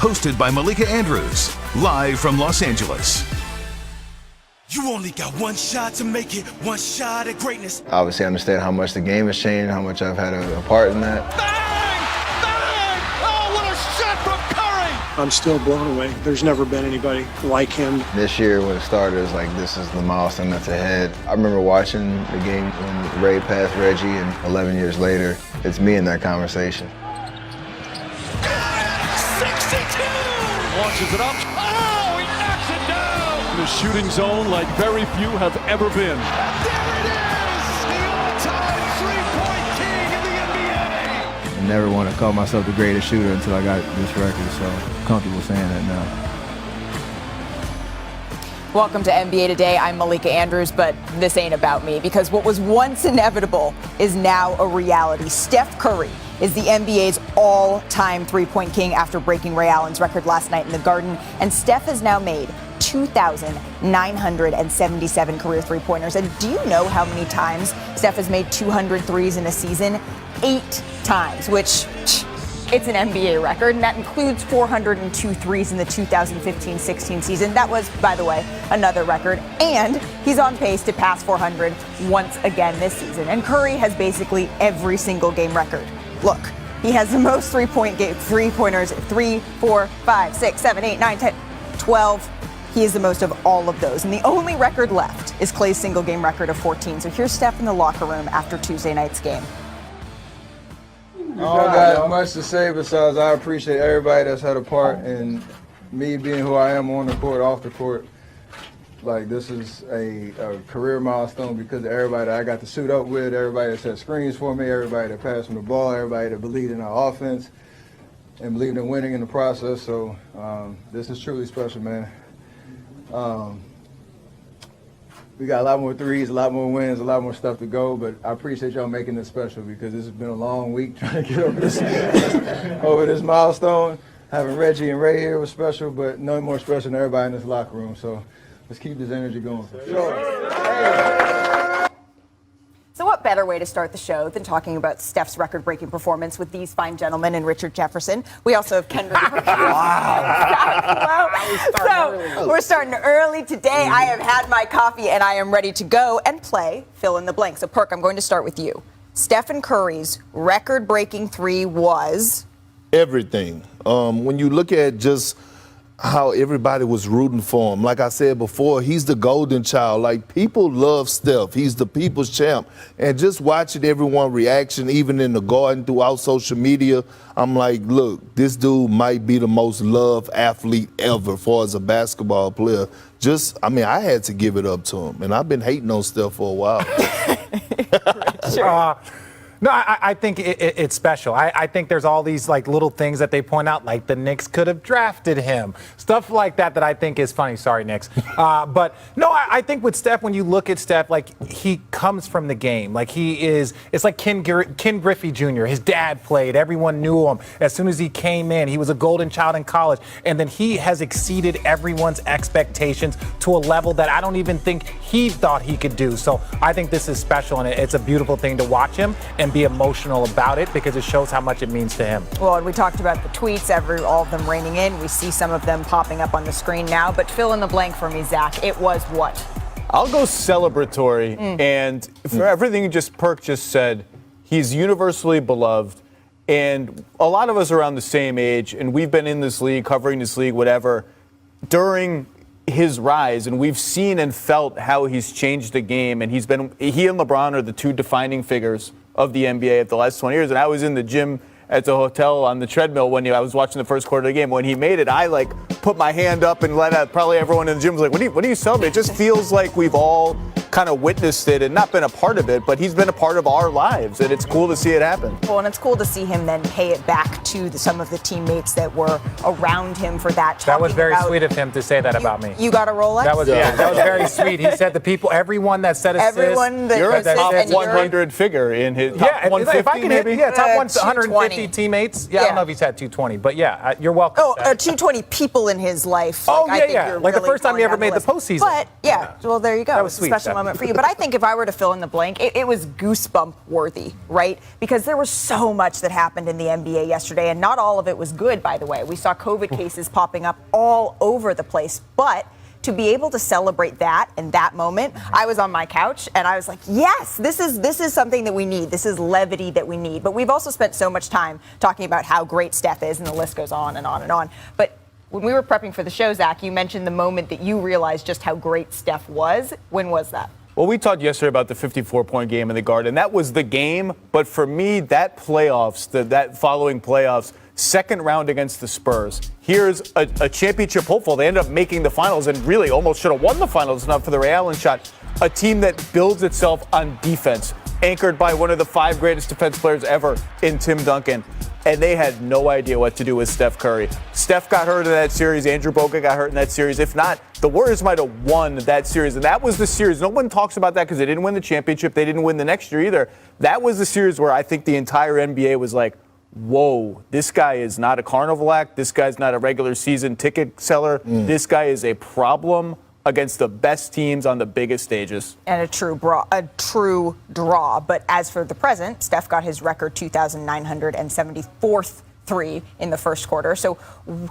hosted by Malika Andrews, live from Los Angeles. You only got one shot to make it, one shot at greatness. Obviously, I understand how much the game has changed, how much I've had a part in that. Bang! Bang! Oh, what a shot from Curry! I'm still blown away. There's never been anybody like him. This year, when it started, it was like, this is the milestone that's ahead. I remember watching the game when Ray passed Reggie, and 11 years later, it's me in that conversation. 62! Launches it up. Oh, he knocks it down! In the shooting zone like very few have ever been. There it is! The all-time three-point king in the NBA! I never want to call myself the greatest shooter until I got this record, so I'm comfortable saying that now. Welcome to NBA Today. I'm Malika Andrews, but this ain't about me because what was once inevitable is now a reality. Steph Curry is the NBA's all-time three-point king after breaking Ray Allen's record last night in the Garden, and Steph has now made 2,977 career three-pointers. And do you know how many times Steph has made 200 threes in a season? 8 times, which it's an NBA record, and that includes 402 threes in the 2015-16 season. That was, by the way, another record, and he's on pace to pass 400 once again this season. And Curry has basically every single game record. Look, he has the most three-pointers, 3, 4, 5, 6, 7, 8, 9, 10, 12. He is the most of all of those. And the only record left is Klay's single-game record of 14. So here's Steph in the locker room after Tuesday night's game. I don't got much to say besides I appreciate everybody that's had a part in me being who I am on the court, off the court. Like, this is a career milestone because of everybody that I got to suit up with, everybody that set screens for me, everybody that passed me the ball, everybody that believed in our offense and believed in winning in the process. So this is truly special, man. We got a lot more threes, a lot more wins, a lot more stuff to go, but I appreciate y'all making this special because this has been a long week trying to get over this milestone. Having Reggie and Ray here was special, but no more special than everybody in this locker room. So let's keep this energy going for sure. So what better way to start the show than talking about Steph's record-breaking performance with these fine gentlemen and Richard Jefferson? We also have Kendrick. Wow. So we're starting early today. I have had my coffee and I am ready to go and play fill in the blank. So Perk, I'm going to start with you. Stephen Curry's record-breaking three was? Everything. When you look at just how everybody was rooting for him. Like I said before, he's the golden child. Like, people love Steph. He's the people's champ. And just watching everyone reaction, even in the Garden, throughout social media, I'm like, look, this dude might be the most loved athlete ever far as a basketball player. I had to give it up to him. And I've been hating on Steph for a while. No, I think it's special. I think there's all these like little things that they point out, like the Knicks could have drafted him, stuff like that I think is funny. Sorry, Knicks. But no, I think with Steph, when you look at Steph, like he comes from the game. Like it's like Ken Griffey Jr. His dad played. Everyone knew him. As soon as he came in, he was a golden child in college. And then he has exceeded everyone's expectations to a level that I don't even think he thought he could do. So I think this is special, and it's a beautiful thing to watch him and be emotional about it because it shows how much it means to him. Well, and we talked about the tweets, all of them raining in. We see some of them popping up on the screen now, but fill in the blank for me, Zach. It was what? I'll go celebratory, and for everything Perk just said, he's universally beloved, and a lot of us are around the same age, and we've been in this league, covering this league, whatever, during his rise, and we've seen and felt how he's changed the game, and he and LeBron are the two defining figures of the NBA of the last 20 years. And I was in the gym at the hotel on the treadmill when I was watching the first quarter of the game. When he made it, I put my hand up and let out. Probably everyone in the gym was like, what are you celebrating? It just feels like we've all kind of witnessed it and not been a part of it, but he's been a part of our lives, and it's cool to see it happen. Well, and it's cool to see him then pay it back to some of the teammates that were around him for that. That was very sweet of him to say that about me. You got a Rolex? That was very sweet. He said everyone that said assist. You're a top 100 figure in his top 150 maybe? Top 150 teammates. Yeah, I don't know if he's had 220, but yeah, you're welcome. Oh, 220 people in his life. Like the first time he ever made the postseason. But, well, there you go. That was sweet. Special moment for you, but I think if I were to fill in the blank, it was goosebump worthy, right? Because there was so much that happened in the NBA yesterday, and not all of it was good, by the way. We saw COVID cases popping up all over the place, but to be able to celebrate that in that moment, I was on my couch and I was like, yes, this is something that we need. This is levity that we need. But we've also spent so much time talking about how great Steph is, and the list goes on and on and on. But when we were prepping for the show, Zach, you mentioned the moment that you realized just how great Steph was. When was that? Well, we talked yesterday about the 54-point game in the Garden. That was the game, but for me, that playoffs, that following playoffs, second round against the Spurs. Here's a championship hopeful. They ended up making the finals and really almost should have won the finals, not for the Ray Allen shot. A team that builds itself on defense, anchored by one of the 5 greatest defense players ever in Tim Duncan. And they had no idea what to do with Steph Curry. Steph got hurt in that series. Andrew Bogut got hurt in that series. If not, the Warriors might have won that series. And that was the series. No one talks about that because they didn't win the championship. They didn't win the next year either. That was the series where I think the entire NBA was like, whoa, this guy is not a carnival act. This guy's not a regular season ticket seller. This guy is a problem against the best teams on the biggest stages. And a true draw. But as for the present, Steph got his record 2,974th three in the first quarter. So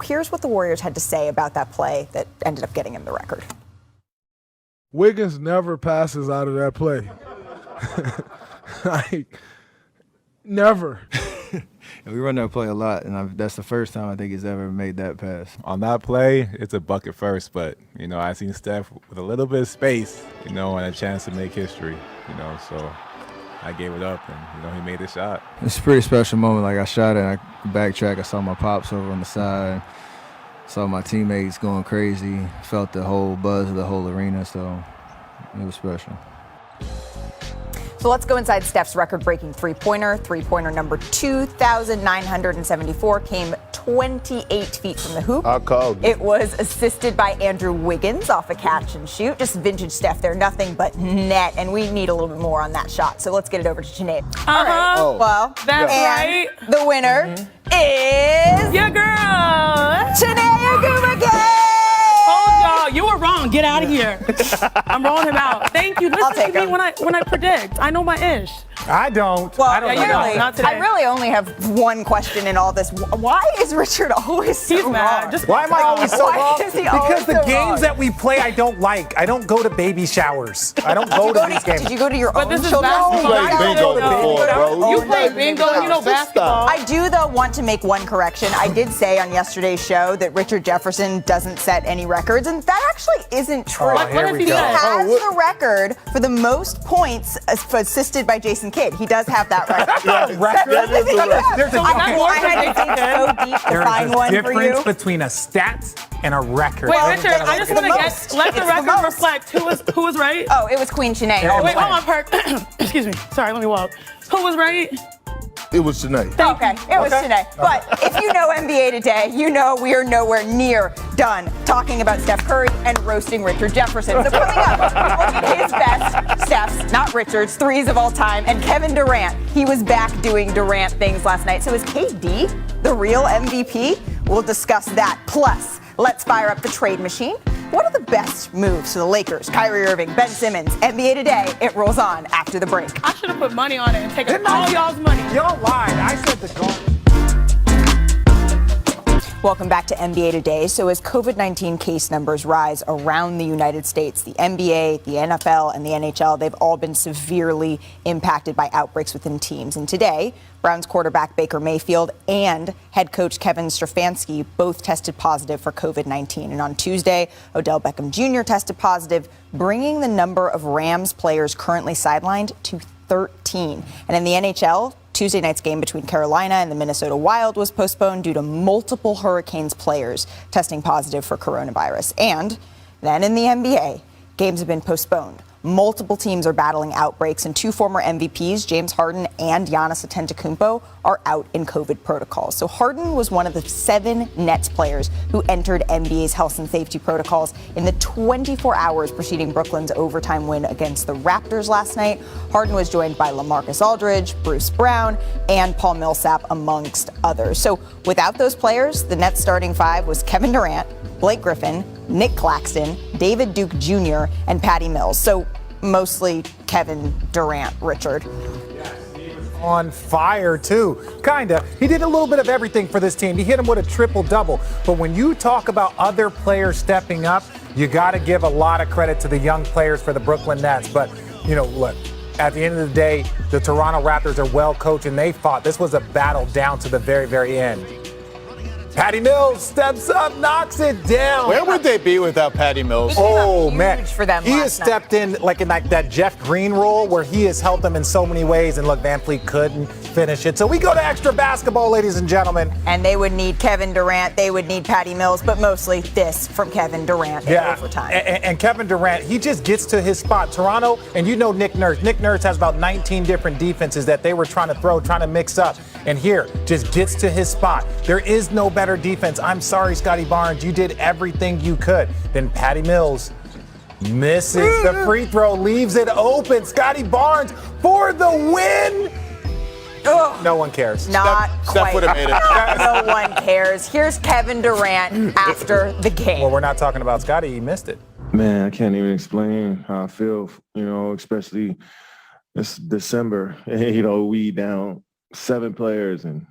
here's what the Warriors had to say about that play that ended up getting him the record. Wiggins never passes out of that play. Like, never. We run that play a lot, and that's the first time I think he's ever made that pass. On that play, it's a bucket first, but, I seen Steph with a little bit of space, and a chance to make history, so I gave it up, and, he made the shot. It's a pretty special moment. Like, I shot it, and I backtrack, I saw my pops over on the side, saw my teammates going crazy, felt the whole buzz of the whole arena, so it was special. So let's go inside Steph's record-breaking three-pointer. Three-pointer number 2,974 came 28 feet from the hoop. I called it. Was assisted by Andrew Wiggins off a catch and shoot. Just vintage Steph there, nothing but net. And we need a little bit more on that shot. So let's get it over to Sinead. All right. Oh. Well, that's right. The winner is your girl, Sinead Agumake. You were wrong. Get out of here. I'm rolling him out. Thank you. Listen to me when I predict. I know my ish. I don't. Well, I don't know. Not today. I really only have one question in all this. Why is Richard always so He's mad. wrong? Why am I always so wrong? Because the games that we play, I don't like. I don't go to baby showers. I don't go to these games. Did you go to your own this is children's? basketball. You played bingo before, bro. You play bingo. You know basketball. I do, though, want to make one correction. I did say on yesterday's show that Richard Jefferson doesn't set any records, and that actually isn't true. What has he He said? has the record for the most points assisted by Jason Kidd. He does have that record. That is the record. I had to dig so deep to find one for you. There's a difference between a stat and a record. Wait, Richard, I just want to let the record reflect who was right. Oh, it was Queen Sinead. Wait, hold on, Perk. Excuse me. Sorry, let me walk. Who was right? It was Sinead. Okay, it was Sinead. But if you know NBA today, you know we are nowhere near done talking about Steph Curry and roasting Richard Jefferson. So coming up, we'll do his best, Steph's, not Richard's, threes of all time, and Kevin Durant. He was back doing Durant things last night. So is KD the real MVP? We'll discuss that. Plus, let's fire up the trade machine. What are the best moves for the Lakers? Kyrie Irving, Ben Simmons, NBA Today. It rolls on after the break. I should have put money on it and taken all y'all's money. Y'all lied. I said the Garden. Welcome back to NBA Today. So as COVID-19 case numbers rise around the United States, the NBA, the NFL, and the NHL, they've all been severely impacted by outbreaks within teams. And today, Browns quarterback Baker Mayfield and head coach Kevin Stefanski both tested positive for COVID-19. And on Tuesday, Odell Beckham Jr. tested positive, bringing the number of Rams players currently sidelined to 13. And in the NHL, Tuesday night's game between Carolina and the Minnesota Wild was postponed due to multiple Hurricanes players testing positive for coronavirus. And then in the NBA, games have been postponed. Multiple teams are battling outbreaks, and two former MVPs, James Harden and Giannis Antetokounmpo, are out in COVID protocols. So Harden was one of the 7 Nets players who entered NBA's health and safety protocols in the 24 hours preceding Brooklyn's overtime win against the Raptors last night. Harden was joined by LaMarcus Aldridge, Bruce Brown, and Paul Millsap, amongst others. So without those players, the Nets starting 5 was Kevin Durant, Blake Griffin, Nick Claxton, David Duke Jr., and Patty Mills. So mostly Kevin Durant, Richard. On fire too, kinda. He did a little bit of everything for this team. He hit him with a triple-double. But when you talk about other players stepping up, you got to give a lot of credit to the young players for the Brooklyn Nets. But, look, at the end of the day, the Toronto Raptors are well coached, and they fought. This was a battle down to the very, very end. Patty Mills steps up, knocks it down. Where would they be without Patty Mills? Oh, man. For them he has stepped in like in that Jeff Green role where he has helped them in so many ways. And look, Van Fleet couldn't finish it. So we go to extra basketball, ladies and gentlemen. And they would need Kevin Durant. They would need Patty Mills, but mostly this from Kevin Durant in overtime. And Kevin Durant, he just gets to his spot. Toronto, and you know Nick Nurse. Nick Nurse has about 19 different defenses that they were trying to mix up. And here, just gets to his spot. There is no better defense. I'm sorry, Scotty Barnes. You did everything you could. Then Patty Mills misses the free throw, leaves it open. Scotty Barnes for the win. Ugh. No one cares. Not quite. Steph would have made it. No one cares. Here's Kevin Durant after the game. Well, we're not talking about Scotty. He missed it. Man, I can't even explain how I feel, especially this December. We down 7 players, and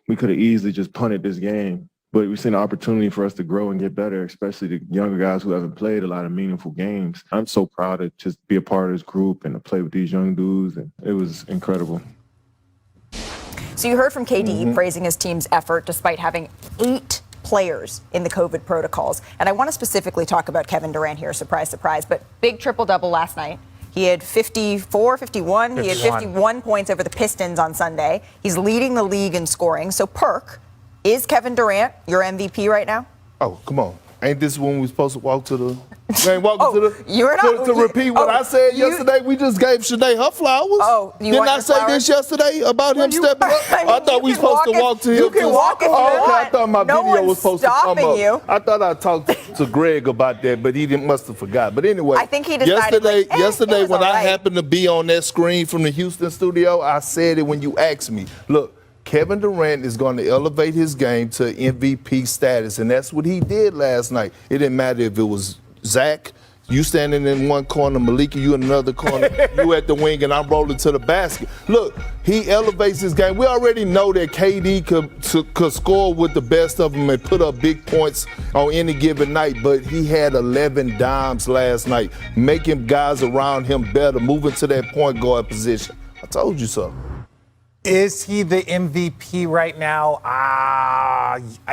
we could have easily just punted this game. But we've seen an opportunity for us to grow and get better, especially the younger guys who haven't played a lot of meaningful games. I'm so proud to just be a part of this group and to play with these young dudes, and it was incredible. So you heard from KD praising his team's effort despite having 8 players in the COVID protocols. And I want to specifically talk about Kevin Durant here, surprise, surprise, but big triple-double last night. He had 51. He had 51 points over the Pistons on Sunday. He's leading the league in scoring. So, Perk, is Kevin Durant your MVP right now? Oh, come on. Ain't this when we supposed to walk to the... We ain't walking to repeat what I said yesterday. We just gave Shanae her flowers. Oh, you Didn't I say this yesterday about him stepping up? I thought we supposed to walk to him. You can walk if you want. I thought my video was supposed to come up. You. I thought I talked to Greg about that, but he must have forgot. But anyway, I think he decided yesterday when I happened to be on that screen from the Houston studio, I said it when you asked me. Look, Kevin Durant is going to elevate his game to MVP status, and that's what he did last night. It didn't matter if it was Zach, you standing in one corner, Malika, you in another corner, you at the wing, and I'm rolling to the basket. Look, he elevates his game. We already know that KD could score with the best of them and put up big points on any given night, but he had 11 dimes last night, making guys around him better, moving to that point guard position. I told you so. Is he the MVP right now?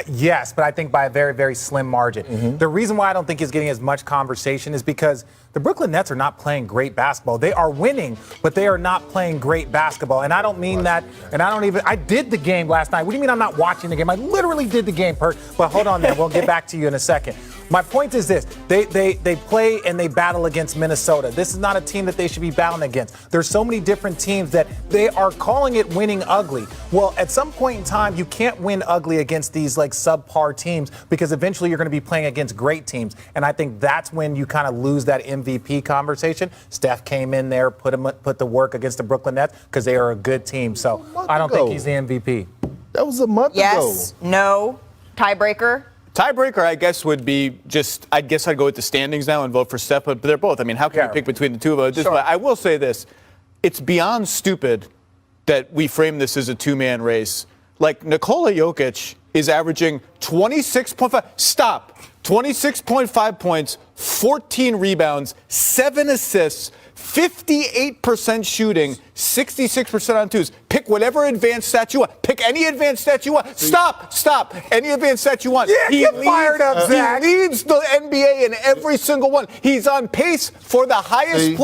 Yes, but I think by a very, very slim margin. The reason why I don't think he's getting as much conversation is because the Brooklyn Nets are not playing great basketball. They are winning, but they are not playing great basketball. And I don't mean that, and I did the game last night. What do you mean I'm not watching the game? I literally did the game, Perk. But hold on there, we'll get back to you in a second. My point is this, they play and they battle against Minnesota. This is not a team that they should be battling against. There's so many different teams that they are calling it winning ugly. Well, at some point in time, you can't win ugly against these like subpar teams because eventually you're going to be playing against great teams. And I think that's when you kind of lose that MVP conversation. Steph came in there, put the work against the Brooklyn Nets because they are a good team. So I don't think he's the MVP. That was a month ago. Yes, no, tiebreaker. Tiebreaker, I guess, would be I guess I'd go with the standings now and vote for Steph, but they're both. I mean, how can you pick between the two of them? Sure. I will say this. It's beyond stupid that we frame this as a two-man race. Like, Nikola Jokic is averaging 26.5 points, 14 rebounds, 7 assists, 58% shooting, 66% on twos. Pick whatever advanced stat you want. Pick any advanced stat you want. Stop. Any advanced stat you want. Yeah, get fired up, Zach. He leads the NBA in every single one. He's on pace for the highest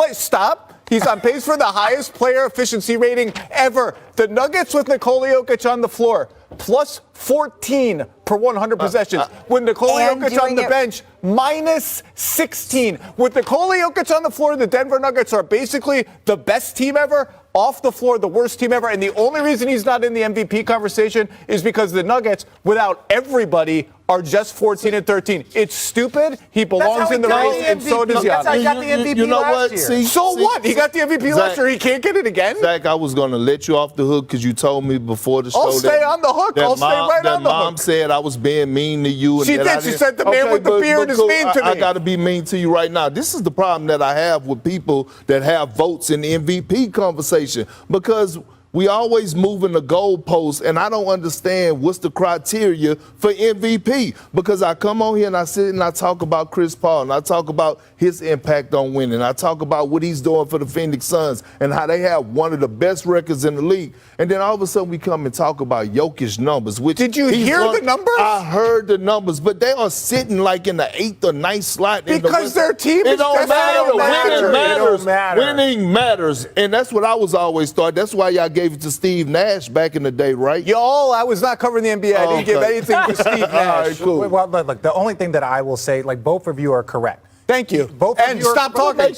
He's on pace for the highest player efficiency rating ever. The Nuggets with Nikola Jokic on the floor, plus 14 per 100 possessions. With Nikola Jokic on the bench, minus 16. With Nikola Jokic on the floor, the Denver Nuggets are basically the best team ever. Off the floor, the worst team ever. And the only reason he's not in the MVP conversation is because the Nuggets, without everybody, are just 14 and 13. It's stupid. He belongs in the race, and so does Giannis. That's how he got the MVP last year. So what? He got the MVP last year. He can't get it again? Zach, I was going to let you off the hook because you told me before the show I'll stay on the hook. I'll stay right on the hook. Mom said I was being mean to you. And she did. She said the man with the beard is mean to me. I got to be mean to you right now. This is the problem that I have with people that have votes in the MVP conversation because we always moving the goalposts, and I don't understand what's the criteria for MVP. Because I come on here and I sit and I talk about Chris Paul, and I talk about his impact on winning. I talk about what he's doing for the Phoenix Suns and how they have one of the best records in the league. And then all of a sudden we come and talk about Jokic's numbers. Which did you hear the numbers? I heard the numbers, but they are sitting like in the 8th or 9th slot. Because their team is don't matter. Winning matters. It don't matter. Winning matters. And that's what I was always taught. That's why y'all gave it to Steve Nash back in the day, right? Y'all, I was not covering the NBA. I didn't give anything to Steve Nash. All right, cool. Well, look, the only thing that I will say, like, both of you are correct. Thank you. Both and of you stop talking. No.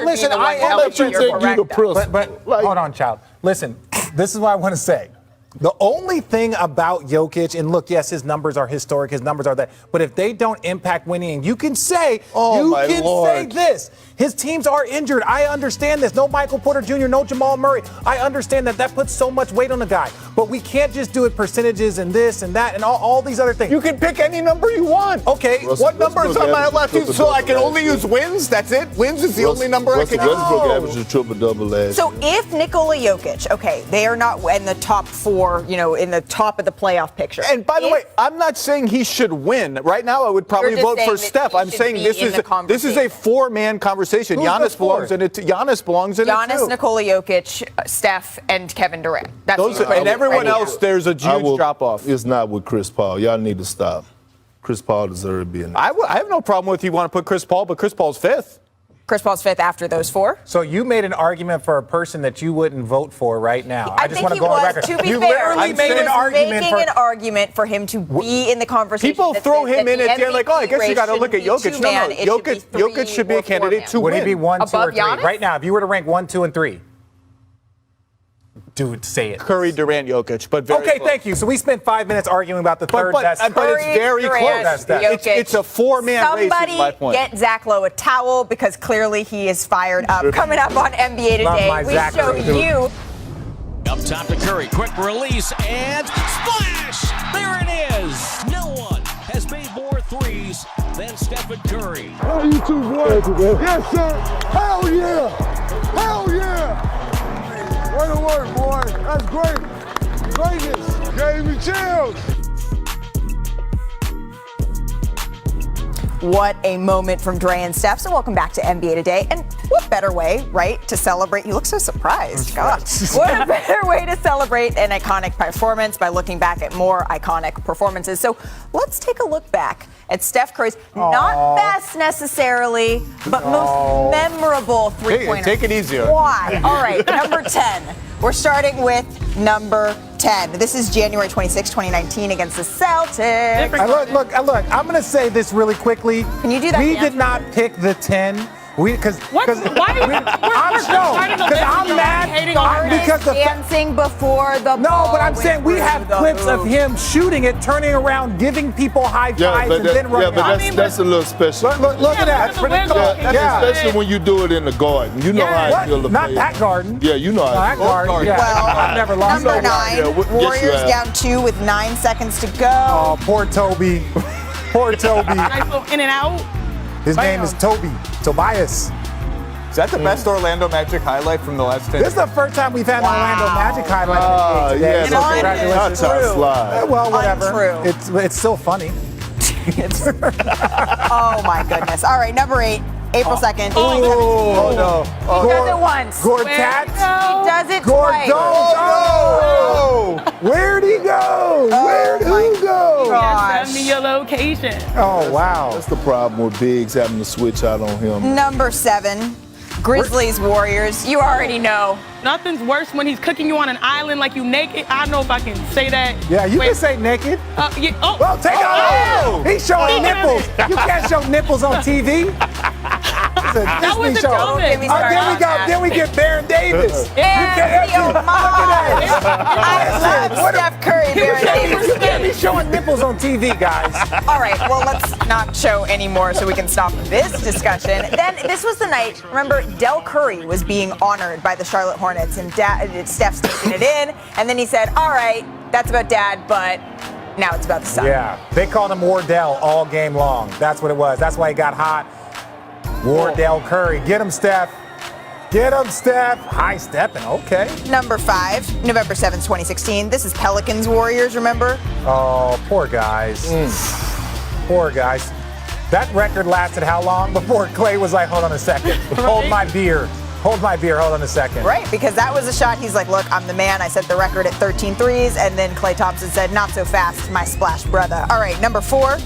Listen, hold on, child. Listen, this is what I want to say. The only thing about Jokic, and look, yes, his numbers are historic, his numbers are that, but if they don't impact winning, and you can say, say this, his teams are injured. I understand this. No Michael Porter Jr., no Jamal Murray. I understand that puts so much weight on the guy. But we can't just do it percentages and this and that and all these other things. You can pick any number you want. Okay. What number is on my left? So I can only use wins? That's it? Wins is the only number I can use? Westbrook averaged a triple-double last year. So if Nikola Jokic, okay, they are not in the top 4, in the top of the playoff picture. And by the way, I'm not saying he should win. Right now, I would probably vote for Steph. I'm saying this is a four-man conversation. Giannis belongs in it. Giannis belongs in it too. Giannis, Nikola Jokic, Steph, and Kevin Durant. And everyone else, there's a huge drop-off. It's not with Chris Paul. Y'all need to stop. Chris Paul deserves to be in there. I have no problem with you want to put Chris Paul, but Chris Paul's 5th. Chris Paul's 5th after those 4. So you made an argument for a person that you wouldn't vote for right now. I just want think to go on was, record. to be you fair, literally made an argument for him to be in the conversation. People throw him in at the end like, I guess you got to look at Jokic. No, Jokic should be a candidate to win. Would he be 1, 2, or 3? Giannis? Right now, if you were to rank 1, 2, and 3. Dude, say it. Curry, Durant, Jokic, but very okay, close. Thank you. So we spent 5 minutes arguing about the third best. But it's very close. It's a four-man race, is my point. Somebody get Zach Lowe a towel because clearly he is fired up. Coming up on NBA Today, we show you. Up top to Curry, quick release, and splash! There it is! No one has made more threes than Stephen Curry. How you two, boy? Yes, sir. Hell yeah! Hell yeah! Way to work, boy. That's great. Greatness. Gave me chills. What a moment from Dre and Steph. So welcome back to NBA Today. And what better way, right, to celebrate? You look so surprised. Gosh. What a better way to celebrate an iconic performance by looking back at more iconic performances. So let's take a look back at Steph Curry's not best necessarily, but most memorable three-pointer. Take it easier. Why? All right, number 10. We're starting with number 10. This is January 26, 2019 against the Celtics. Look, I'm going to say this really quickly. Can you do that? We did not pick the 10. I'm mad because dancing before the ball. No, but I'm saying we have clips of him shooting it, turning around, giving people high fives, and then running. Yeah, but that's a little special. Look at that. Especially when you do it in the garden. You know how I feel the Not that garden. Yeah, you know how I feel. That garden. Well, I've never lost. Number 9. Warriors down 2 with 9 seconds to go. Oh, poor Toby. Poor Toby. Nice little in and out. His name is Tobias. Is that the best Orlando Magic highlight from the last 10 years? This is the first time we've had an Orlando Magic highlight in the yeah, so congratulations. Well, whatever. It's still funny. Oh, my goodness. All right, number 8. April 2nd. Oh, no. He does it once. Gortat. He does it twice. Oh, no. Where'd he go? Where'd he go? Send me your location. Oh, wow. That's the problem with Biggs having to switch out on him. Number 7. Grizzlies, Warriors. You already know. Nothing's worse when he's cooking you on an island like you naked. I don't know if I can say that. Yeah, you can say naked. Yeah, well, take it off. He's showing nipples. You can't show nipples on TV. That's a That Disney was a show. Don't Then we get Baron Davis. I love Steph Curry, Baron Davis. You can't be showing nipples on TV, guys. All right, well, let's not show anymore so we can stop this discussion. Then this was the night, remember, Del Curry was being honored by the Charlotte Hornets, and Steph's taking it in, and then he said, all right, that's about Dad, but now it's about the son. Yeah, they called him Wardell all game long. That's what it was. That's why he got hot. Wardell Curry. Get him, Steph. Get him, Steph. High stepping, okay. Number 5, November 7th, 2016. This is Pelicans Warriors, remember? Oh, poor guys. Poor guys. That record lasted how long before Clay was like, hold on a second. Hold my beer. Hold my beer. Hold on a second. Right, because that was a shot. He's like, look, I'm the man. I set the record at 13 threes. And then Klay Thompson said, not so fast, my splash brother. All right, number 4.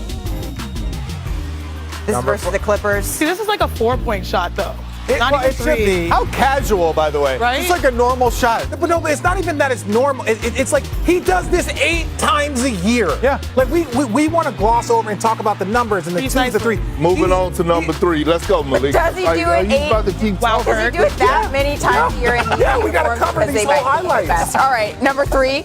This is versus the Clippers. See, this is like a 4-point shot, though. Not even It should 3. be. How casual, by the way. Right? It's like a normal shot. But no, it's not even that it's normal. It's like he does this 8 times a year. Yeah. Like we want to gloss over and talk about the numbers and the 2s, the 3. Moving on to number 3. Let's go, Malik. Does he do it Are you 8? about to keep Wow, does he do it that many times a year? And Yeah, we gotta cover these whole highlights. All right, number 3.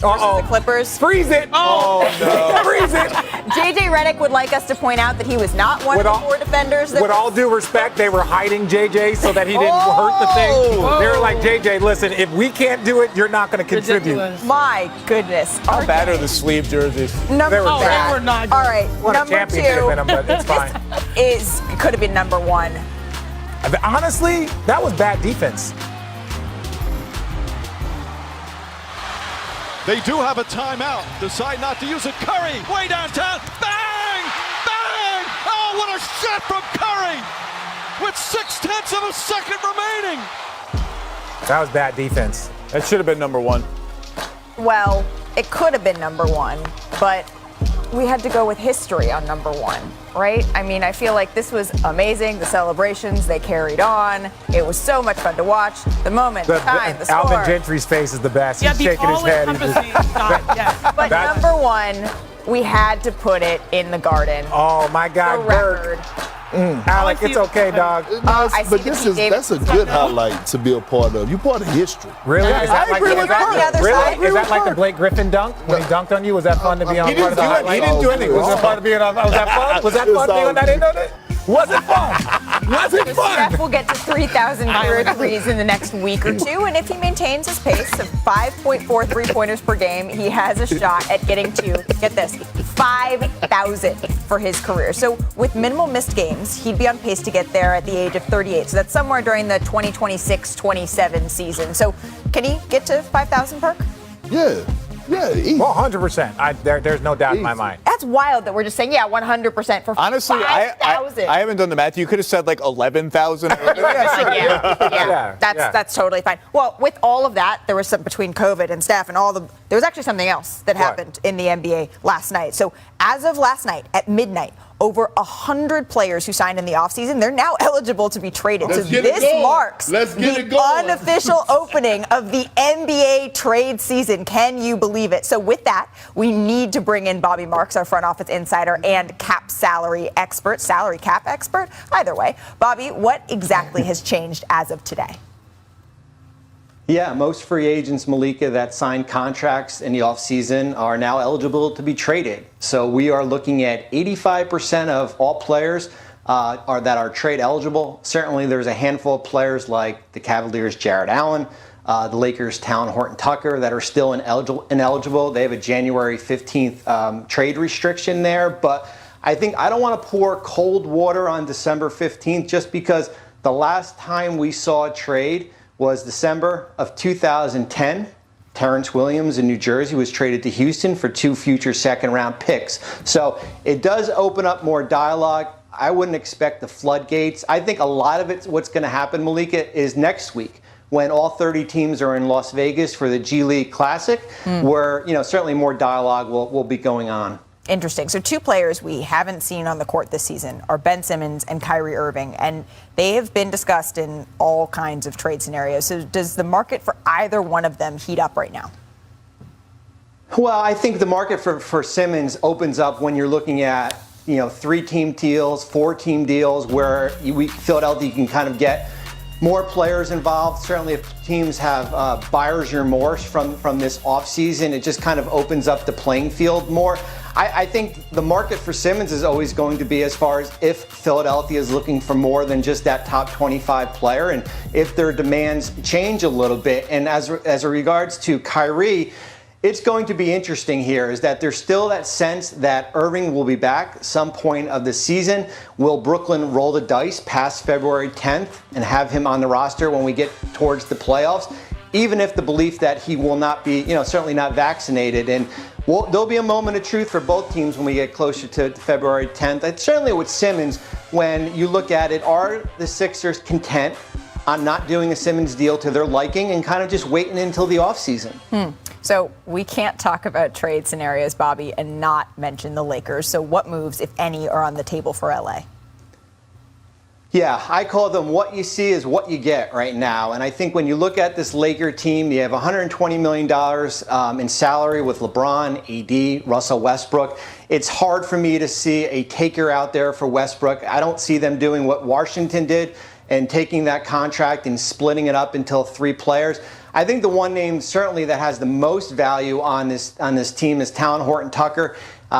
Uh-oh. The Clippers. Freeze it. Oh, no. Freeze it. JJ Redick would like us to point out that he was not one of the 4 defenders. With all due respect, they were hiding JJ so that he didn't hurt the thing. They were like, JJ, listen, if we can't do it, you're not going to contribute. Ridiculous. My goodness. How bad are the sleeve jerseys? Number They were bad. They were not good. All right, Won a number championship 2 in them, but it's fine. could have been number 1. Honestly, that was bad defense. They do have a timeout. Decide not to use it. Curry, way downtown. Bang! Bang! Oh, what a shot from Curry! With 0.6 of a second remaining. That was bad defense. That should have been number 1. Well, it could have been number 1, but we had to go with history on number 1, right? I mean, I feel like this was amazing. The celebrations, they carried on. It was so much fun to watch. The moment, the time, the score. Alvin Gentry's face is the best. Yeah, He's the shaking his head. He's just- all-encompassing shot, yes. But number 1, we had to put it in the Garden. Oh, my God, The Burke. record. Alec, it's okay, dog. I see But the this Pete is that's a Davidson good stuff. highlight to be a part of. You're part of history. Really? Is that like agree with Is that the other really? side? Is that like the Blake Griffin dunk when he dunked on you? Was that fun to be on He part didn't of the do it. He highlight? didn't do anything. Was that fun to be on? Was that fun? Was that fun being on that end of it? Was it fun? Was it fun? Steph will get to 3,000 career threes in the next week or 2, and if he maintains his pace of 5.4 3-pointers per game, he has a shot at getting to, get this, 5,000 for his career. So with minimal missed games, he'd be on pace to get there at the age of 38. So that's somewhere during the 2026-27 season. So can he get to 5,000, Perk? Yeah. Yeah, easy. Well, 100%. There's no doubt in my mind. That's wild that we're just saying, yeah, 100% for Honestly, 5,000. I haven't done the math. You could have said like 11,000. That's totally fine. Well, with all of that, there was some between COVID and Steph and there was actually something else that happened in the NBA last night. So as of last night at midnight, over 100 players who signed in the offseason, they're now eligible to be traded. So this marks the unofficial opening of the NBA trade season. Can you believe it? So with that, we need to bring in Bobby Marks, our front office insider and salary cap expert. Either way, Bobby, what exactly has changed as of today? Yeah, most free agents, Malika, that signed contracts in the offseason are now eligible to be traded. So we are looking at 85% of all players that are trade eligible. Certainly there's a handful of players like the Cavaliers' Jared Allen, the Lakers' Talon Horton-Tucker that are still ineligible. They have a January 15th trade restriction there. But I think I don't want to pour cold water on December 15th just because the last time we saw a trade was December of 2010. Terrence Williams in New Jersey was traded to Houston for 2 future second-round picks. So it does open up more dialogue. I wouldn't expect the floodgates. I think a lot of it, what's going to happen, Malika, is next week when all 30 teams are in Las Vegas for the G League Classic, where certainly more dialogue will be going on. Interesting. So 2 players we haven't seen on the court this season are Ben Simmons and Kyrie Irving, and they have been discussed in all kinds of trade scenarios. So does the market for either one of them heat up right now? Well, I think the market for Simmons opens up when you're looking at 3-team deals, 4-team deals, where Philadelphia can kind of get more players involved. Certainly if teams have buyer's remorse from this offseason, it just kind of opens up the playing field more. I think the market for Simmons is always going to be as far as if Philadelphia is looking for more than just that top 25 player, and if their demands change a little bit. And as regards to Kyrie, it's going to be interesting here is that there's still that sense that Irving will be back some point of the season. Will Brooklyn roll the dice past February 10th and have him on the roster when we get towards the playoffs? Even if the belief that he will not be, certainly not vaccinated. And there'll be a moment of truth for both teams when we get closer to February 10th. And certainly with Simmons, when you look at it, are the Sixers content on not doing a Simmons deal to their liking and kind of just waiting until the offseason? So we can't talk about trade scenarios, Bobby, and not mention the Lakers. So what moves, if any, are on the table for LA? Yeah, I call them what you see is what you get right now. And I think when you look at this Laker team, you have $120 million in salary with LeBron, AD, Russell Westbrook. It's hard for me to see a taker out there for Westbrook. I don't see them doing what Washington did and taking that contract and splitting it up until 3 players. I think the one name certainly that has the most value on this team is Talen Horton-Tucker.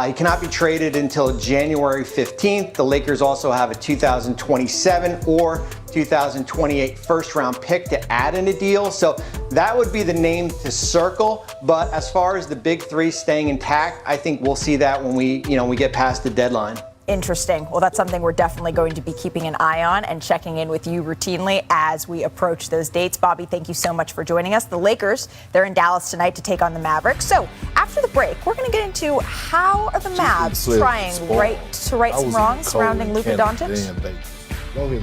He cannot be traded until January 15th. The Lakers also have a 2027 or 2028 first-round pick to add in a deal. So that would be the name to circle. But as far as the big 3 staying intact, I think we'll see that when we get past the deadline. Interesting. Well, that's something we're definitely going to be keeping an eye on and checking in with you routinely as we approach those dates. Bobby, thank you so much for joining us. The Lakers, they're in Dallas tonight to take on the Mavericks. So after the break, we're going to get into how are the Mavs trying to right some wrongs surrounding Luka Doncic. Go ahead,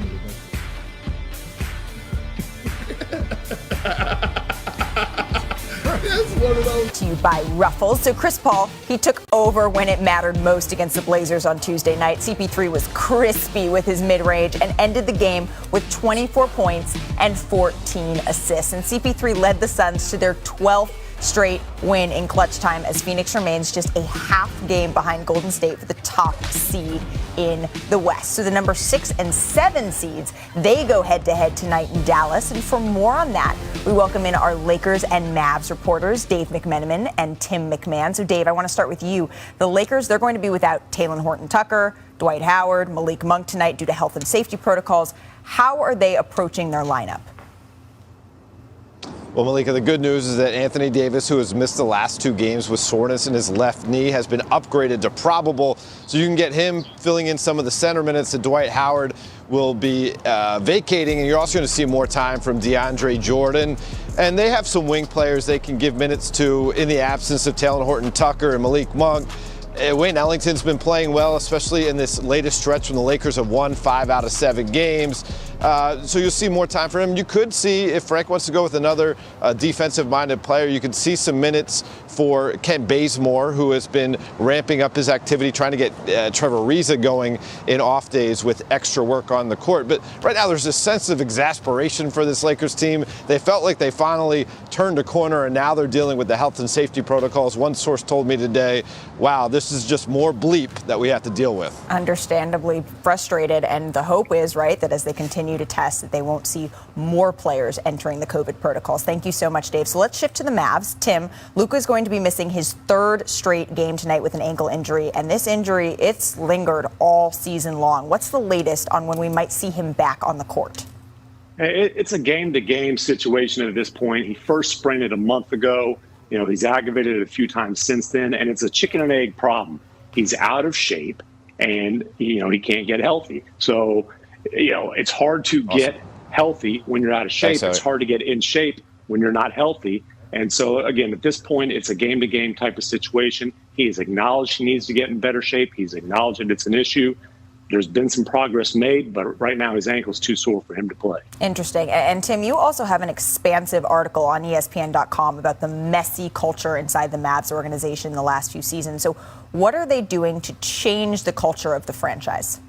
To you by Ruffles. So Chris Paul, he took over when it mattered most against the Blazers on Tuesday night. CP3 was crispy with his mid-range and ended the game with 24 points and 14 assists. And CP3 led the Suns to their 12th straight win in clutch time as Phoenix remains just a half game behind Golden State for the top seed in the West. So the number 6 and 7 seeds, they go head-to-head tonight in Dallas. And for more on that, we welcome in our Lakers and Mavs reporters, Dave McMenamin and Tim McMahon. So Dave, I want to start with you. The Lakers, they're going to be without Talen Horton-Tucker, Dwight Howard, Malik Monk tonight due to health and safety protocols. How are they approaching their lineup? Well, Malika, the good news is that Anthony Davis, who has missed the last 2 games with soreness in his left knee, has been upgraded to probable. So you can get him filling in some of the center minutes that Dwight Howard will be vacating. And you're also going to see more time from DeAndre Jordan. And they have some wing players they can give minutes to in the absence of Talen Horton-Tucker and Malik Monk. Wayne Ellington's been playing well, especially in this latest stretch when the Lakers have won 5 out of 7 games. So you'll see more time for him. You could see, if Frank wants to go with another defensive-minded player, you could see some minutes for Kent Bazemore, who has been ramping up his activity, trying to get Trevor Ariza going in off days with extra work on the court. But right now there's this sense of exasperation for this Lakers team. They felt like they finally turned a corner, and now they're dealing with the health and safety protocols. One source told me today, wow, this is just more bleep that we have to deal with. Understandably frustrated, and the hope is, right, that as they continue to test, that they won't see more players entering the COVID protocols. Thank you so much, Dave. So let's shift to the Mavs. Tim, Luka is going to be missing his 3rd straight game tonight with an ankle injury, and this injury, it's lingered all season long. What's the latest on when we might see him back on the court? It's a game-to-game situation at this point. He first sprained it a month ago. He's aggravated it a few times since then, and it's a chicken and egg problem. He's out of shape, and, he can't get healthy. So, it's hard to get healthy when you're out of shape. It's hard to get in shape when you're not healthy. And so, again, at this point, it's a game-to-game type of situation. He has acknowledged he needs to get in better shape. He's acknowledged that it's an issue. There's been some progress made, but right now his ankle's too sore for him to play. Interesting. And Tim, you also have an expansive article on ESPN.com about the messy culture inside the Mavs organization in the last few seasons. So what are they doing to change the culture of the franchise?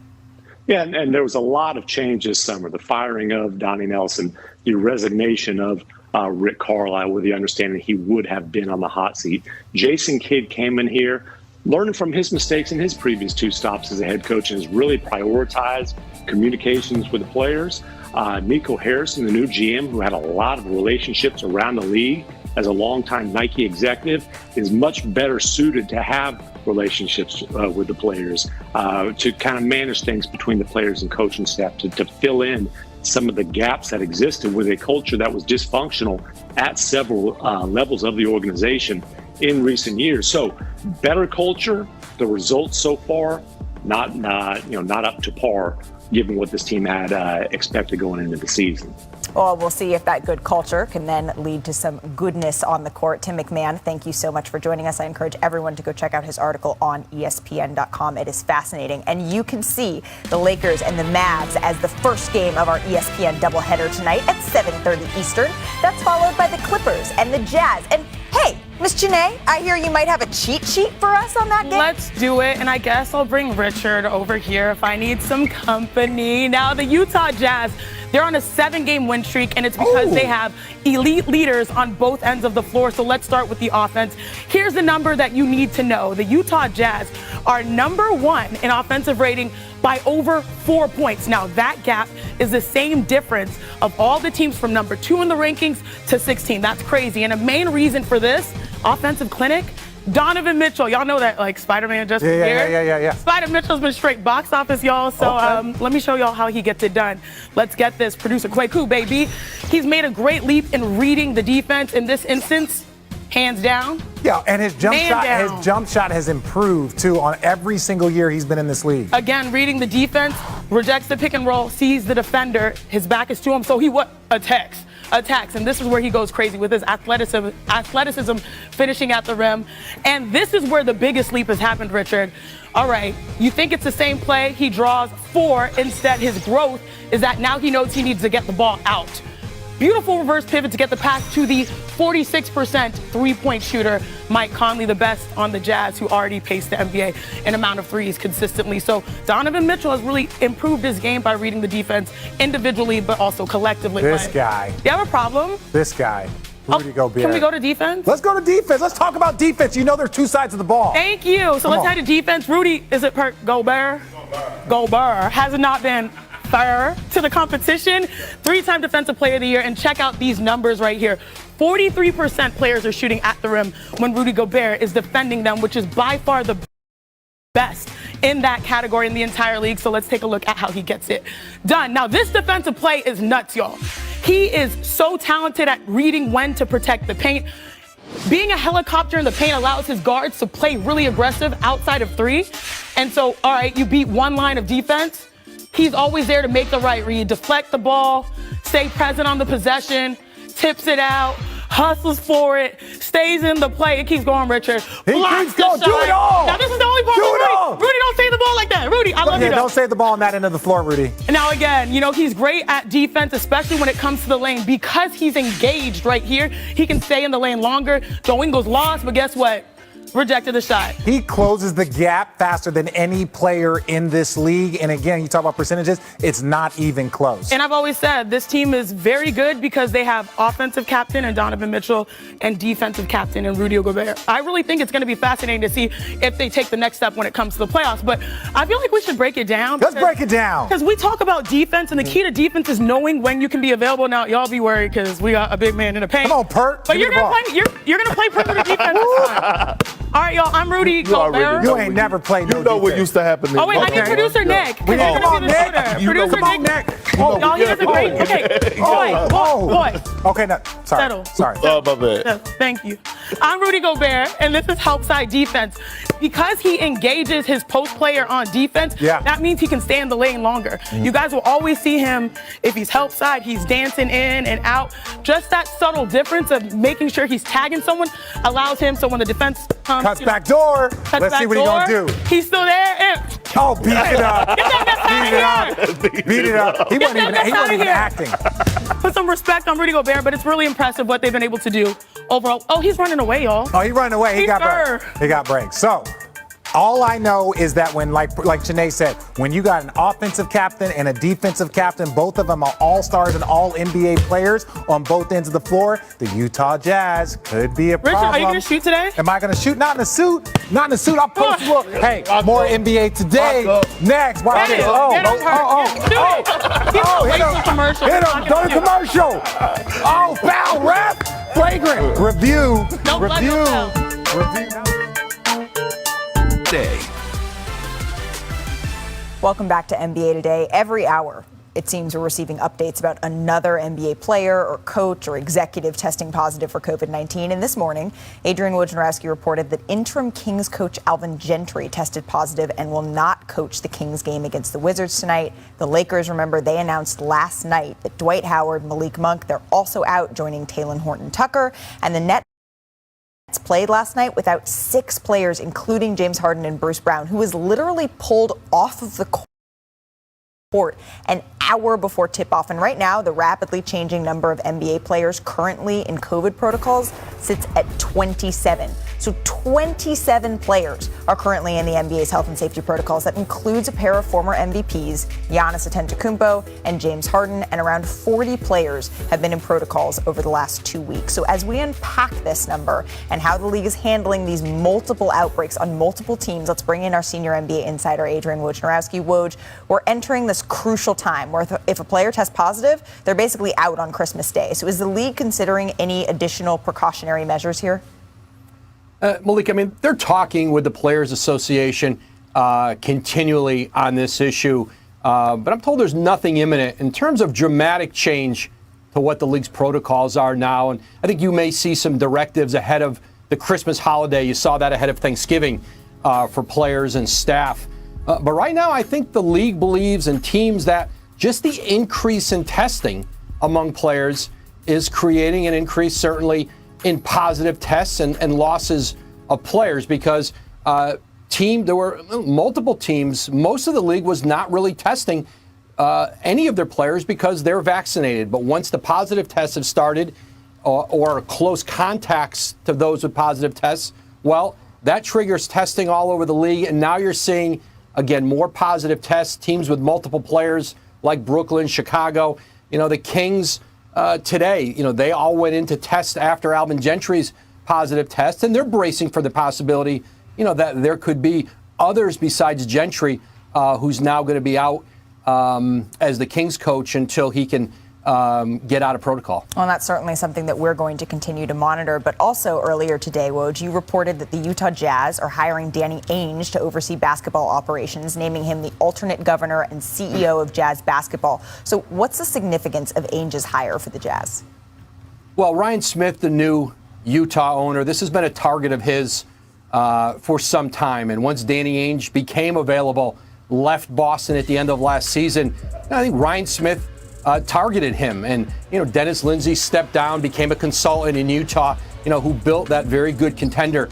Yeah, and there was a lot of change this summer. The firing of Donnie Nelson, the resignation of Rick Carlisle with the understanding he would have been on the hot seat. Jason Kidd came in here, learning from his mistakes in his previous 2 stops as a head coach, and has really prioritized communications with the players. Nico Harrison, the new GM, who had a lot of relationships around the league as a longtime Nike executive, is much better suited to have relationships with the players, to kind of manage things between the players and coaching staff, to fill in some of the gaps that existed with a culture that was dysfunctional at several levels of the organization in recent years. So better culture, the results so far, not up to par given what this team had expected going into the season. Well, we'll see if that good culture can then lead to some goodness on the court. Tim McMahon, thank you so much for joining us. I encourage everyone to go check out his article on ESPN.com. It is fascinating. And you can see the Lakers and the Mavs as the first game of our ESPN doubleheader tonight at 7:30 Eastern. That's followed by the Clippers and the Jazz. And hey, Miss Janae, I hear you might have a cheat sheet for us on that game. Let's do it, and I guess I'll bring Richard over here if I need some company. Now, the Utah Jazz, they're on a 7-game win streak, and it's because they have elite leaders on both ends of the floor. So let's start with the offense. Here's the number that you need to know. The Utah Jazz are number 1 in offensive rating by over 4 points. Now, that gap is the same difference of all the teams from number 2 in the rankings to 16. That's crazy. And a main reason for this offensive clinic, Donovan Mitchell. Y'all know that, like, Spider-Man just here. Yeah. Spider Mitchell's been straight box office, y'all. So let me show y'all how he gets it done. Let's get this. Producer Kwaku, baby. He's made a great leap in reading the defense in this instance. Hands down. Yeah, and his jump shot has improved too on every single year he's been in this league. Again, reading the defense, rejects the pick and roll, sees the defender, his back is to him, so he attacks. And this is where he goes crazy with his athleticism finishing at the rim. And this is where the biggest leap has happened, Richard. All right, you think it's the same play, he draws 4. Instead, his growth is that now he knows he needs to get the ball out. Beautiful reverse pivot to get the pass to the 46% three-point shooter, Mike Conley, the best on the Jazz, who already paced the NBA in amount of threes consistently. So Donovan Mitchell has really improved his game by reading the defense individually, but also collectively. This guy. You have a problem? This guy. Rudy Gobert. Can we go to defense? Let's go to defense. Let's talk about defense. You know there's 2 sides of the ball. Thank you. So let's head to defense. Rudy, is it Gobert? Gobert has not been fair to the competition. 3-time Defensive Player of the Year. And check out these numbers right here. 43% players are shooting at the rim when Rudy Gobert is defending them, which is by far the best in that category in the entire league. So let's take a look at how he gets it done. Now, this defensive play is nuts, y'all. He is so talented at reading when to protect the paint. Being a helicopter in the paint allows his guards to play really aggressive outside of 3. And so, all right, you beat one line of defense. He's always there to make the right read, deflect the ball, stay present on the possession, tips it out, hustles for it, stays in the play. It keeps going, Richard. He keeps going. Do it all. Now, this is the only part Rudy. Rudy, don't save the ball like that. Rudy, I love you, though. Don't save the ball on that end of the floor, Rudy. Now, again, he's great at defense, especially when it comes to the lane. Because he's engaged right here, he can stay in the lane longer. Joe Ingles lost, but guess what? Rejected the shot. He closes the gap faster than any player in this league. And again, you talk about percentages, it's not even close. And I've always said this team is very good because they have offensive captain and Donovan Mitchell and defensive captain and Rudy Gobert. I really think it's going to be fascinating to see if they take the next step when it comes to the playoffs. But I feel like we should break it down. Let's break it down. Because we talk about defense, and the key to defense is knowing when you can be available. Now, y'all be worried because we got a big man in the paint. Come on, Pert. But you're going to play perimeter defense this time. All right, y'all, I'm Rudy Gobert. You ain't never played no You know what defense. used to happen. Oh, wait, I need producer Nick. Come on, Nick. Producer Nick. Oh, y'all, he has a great. Okay. Boy. Okay, no. Sorry. Settle. Sorry. Oh, my bad. Thank you. I'm Rudy Gobert, and this is help side defense. Because he engages his post player on defense, that means he can stay in the lane longer. You guys will always see him, if he's help side, he's dancing in and out. Just that subtle difference of making sure he's tagging someone allows him, so when the defense comes. Cuts back door. Let's see what he's going to do. He's still there. Oh, beat it up. Get that mess out of here. Beat it up. He wasn't even acting. Put some respect on Rudy Gobert, but it's really impressive what they've been able to do overall. Oh, he's running away, y'all. Oh, he's running away. He got breaks. So, All I know is that when, like Janae said, when you got an offensive captain and a defensive captain, both of them are all-stars and all-NBA players on both ends of the floor, the Utah Jazz could be a problem. Richard, are you going to shoot today? Am I going to shoot? Not in a suit. Not in a suit. I'll post a look. Hey, more NBA today. Next. Watch this. Hit him. Commercial. Hit him. Go to commercial. Oh, foul, ref. Flagrant. Review. Day. Welcome back to NBA Today. Every hour, it seems we're receiving updates about another NBA player or coach or executive testing positive for COVID-19. And this morning, Adrian Wojnarowski reported that interim Kings coach Alvin Gentry tested positive and will not coach the Kings game against the Wizards tonight. The Lakers, remember, they announced last night that Dwight Howard, Malik Monk, they're also out, joining Talen Horton-Tucker. And the Nets played last night without 6 players, including James Harden and Bruce Brown, who was literally pulled off of the court an hour before tip-off. And right now, the rapidly changing number of NBA players currently in COVID protocols sits at 27. So 27 players are currently in the NBA's health and safety protocols. That includes a pair of former MVPs, Giannis Antetokounmpo and James Harden, and around 40 players have been in protocols over the last 2 weeks. So as we unpack this number and how the league is handling these multiple outbreaks on multiple teams, let's bring in our senior NBA insider, Adrian Wojnarowski. Woj, we're entering this crucial time where if a player tests positive, they're basically out on Christmas Day. So is the league considering any additional precautionary measures here? Malik, I mean, they're talking with the Players Association continually on this issue, but I'm told there's nothing imminent in terms of dramatic change to what the league's protocols are now. And I think you may see some directives ahead of the Christmas holiday. You saw that ahead of Thanksgiving for players and staff. But right now, I think the league believes and teams that just the increase in testing among players is creating an increase, certainly, in positive tests and losses of players, because there were multiple teams. Most of the league was not really testing any of their players because they're vaccinated. But once the positive tests have started or close contacts to those with positive tests, well, that triggers testing all over the league. And now you're seeing, again, more positive tests, teams with multiple players like Brooklyn, Chicago. You know, the Kings today, they all went into test after Alvin Gentry's positive test, and they're bracing for the possibility, that there could be others besides Gentry who's now going to be out as the Kings coach until he can get out of protocol. Well, that's certainly something that we're going to continue to monitor. But also earlier today, Woj, you reported that the Utah Jazz are hiring Danny Ainge to oversee basketball operations, naming him the alternate governor and CEO of Jazz basketball. So what's the significance of Ainge's hire for the Jazz? Well, Ryan Smith, the new Utah owner, this has been a target of his for some time. And once Danny Ainge became available, left Boston at the end of last season, I think Ryan Smith targeted him. And, Dennis Lindsay stepped down, became a consultant in Utah, who built that very good contender,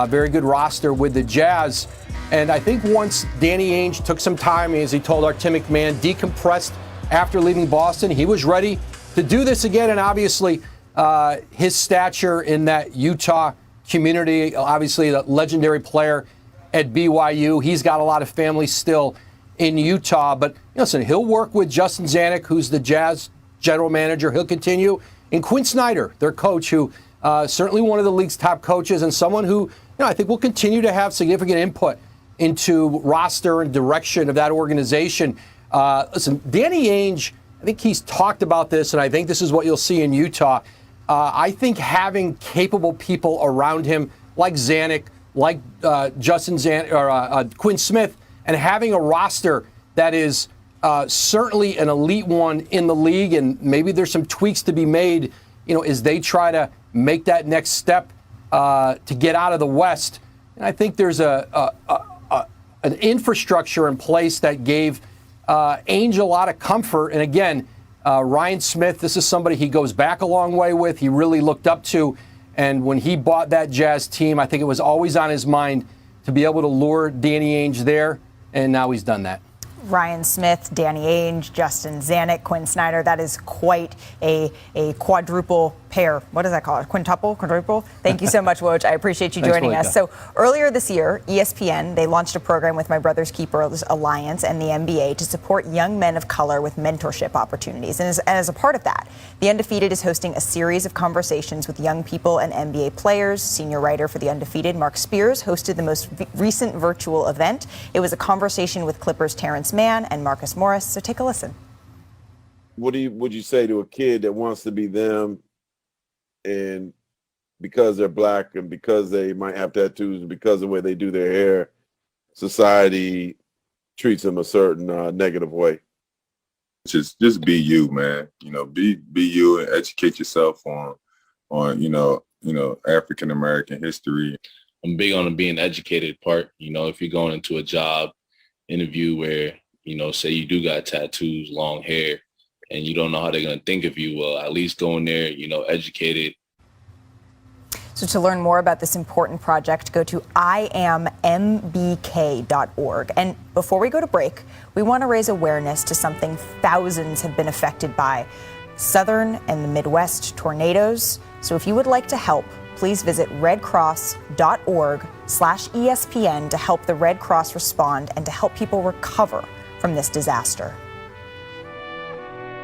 very good roster with the Jazz. And I think once Danny Ainge took some time, as he told our Tim McMahon, decompressed after leaving Boston, he was ready to do this again. And obviously, his stature in that Utah community, obviously the legendary player at BYU, he's got a lot of family still in Utah. But listen, he'll work with Justin Zanuck, who's the Jazz general manager. He'll continue. And Quinn Snyder, their coach, who certainly one of the league's top coaches and someone who I think will continue to have significant input into roster and direction of that organization. Listen, Danny Ainge, I think he's talked about this, and I think this is what you'll see in Utah. I think having capable people around him like Zanuck, like Justin Zanuck, or Quinn Smith, and having a roster that is certainly an elite one in the league, and maybe there's some tweaks to be made, as they try to make that next step to get out of the West. And I think there's an infrastructure in place that gave Ainge a lot of comfort. And again, Ryan Smith, this is somebody he goes back a long way with. He really looked up to. And when he bought that Jazz team, I think it was always on his mind to be able to lure Danny Ainge there. And now he's done that. Ryan Smith, Danny Ainge, Justin Zanuck, Quinn Snyder. That is quite a quadruple what does that call it? Quadruple? Thank you so much, Woj. I appreciate you joining us. So earlier this year, ESPN, they launched a program with My Brother's Keepers Alliance and the NBA to support young men of color with mentorship opportunities. And as a part of that, The Undefeated is hosting a series of conversations with young people and NBA players. Senior writer for The Undefeated, Mark Spears, hosted the most recent virtual event. It was a conversation with Clippers' Terrence Mann and Marcus Morris. So take a listen. What would you say to a kid that wants to be them, and because they're black and because they might have tattoos and because of the way they do their hair, society treats them a certain negative way? Just be you, man. Be you and educate yourself on African American history. I'm big on the being educated part. If you're going into a job interview where, say you do got tattoos, long hair, and you don't know how they're going to think of you, well, at least go in there, educated. So to learn more about this important project, go to IamMBK.org. And before we go to break, we want to raise awareness to something thousands have been affected by: Southern and the Midwest tornadoes. So if you would like to help, please visit redcross.org/ESPN to help the Red Cross respond and to help people recover from this disaster.